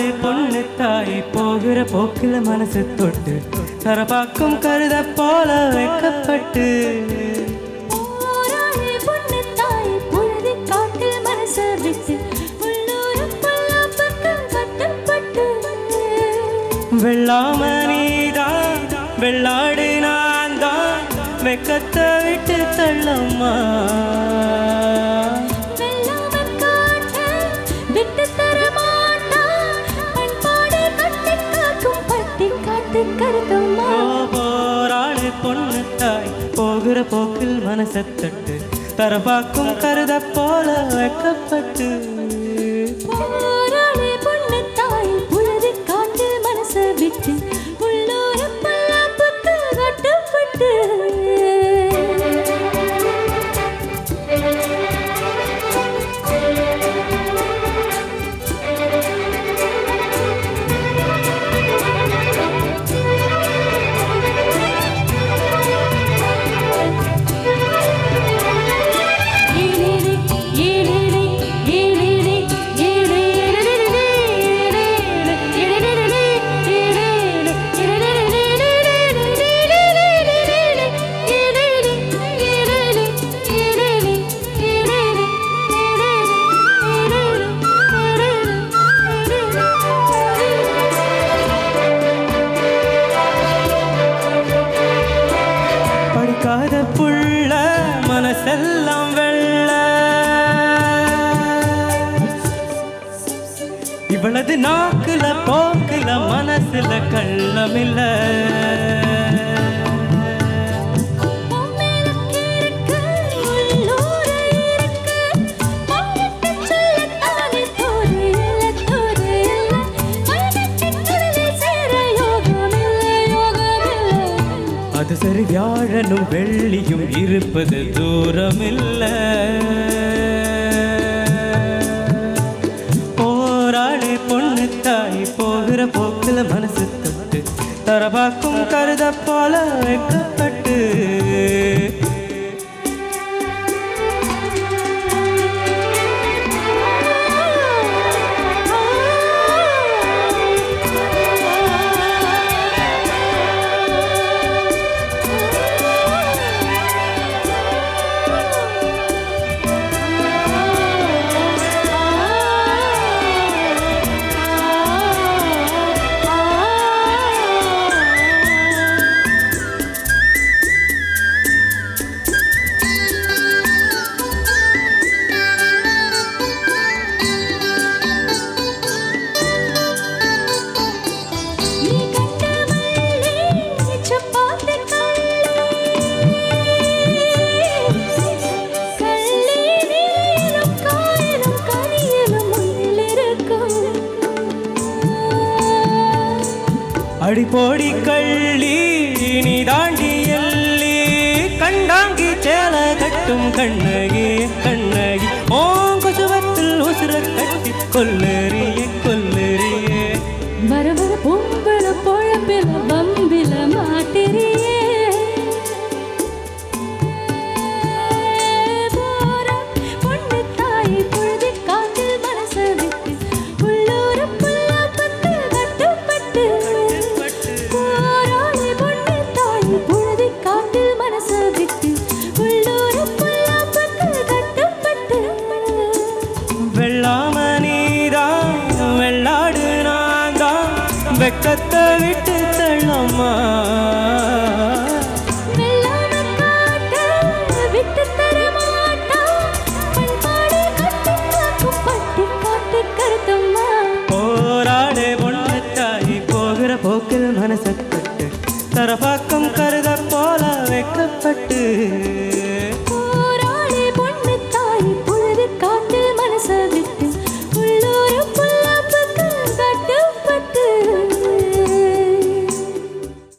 போராளி பொண்ணு தாய் போகிற போக்கில மனசு தொட்டு தரபாக்கும் கருத போல வைக்கப்பட்டு வெள்ளாம நீதான் வெள்ளாடு நான் தான் வெக்கத்தை விட்டு தள்ளம்மா போராளி பொண்ணு தாய் போகிற போக்கில் மனசை தட்டு தரபாக்கும் கருத போல வைக்கப்பட்டு விட்டு உள்ளூர பல்லாப்புக்கு கட்டப்பட்டு படிக்காத புள்ள மனசெல்லாம் வெள்ள இவளது நாக்குல போக்குல மனசுல கள்ளமில்ல அது சரி வியாழனும் வெள்ளியும் இருப்பது தூரமில்ல போராளி பொண்ணு தாய் போகிற போக்கில மனசு தொட்டு தரபாக்கும் கருத போல வைக்கப்பட்டு அடிப்போடி கள்ளி நீ தாண்டி எல்லி கண்டாங்கி சேல கட்டும் கண்ணகி கண்ணகி ஓங்குசுவத்தில் உசுர கட்டி கொல்லறியே கொல்லறியே வர வர பொம்பள பொழப்பில பம்பில மாட்டிரியே பொண்ணு தாய் பொழுது காட்டில் மனச விட்டு உள்ளூர புல்லாப்பத்து கட்டுப்பட்டு பொழுது காட்டில் மனச விட்டு உள்ளூர புல்லாப்பத்து கட்டுப்பட்டு வெள்ளாம நீதான் வெள்ளாடு நான் தான் வெக்கத்தை விட்டு தள்ளம்மா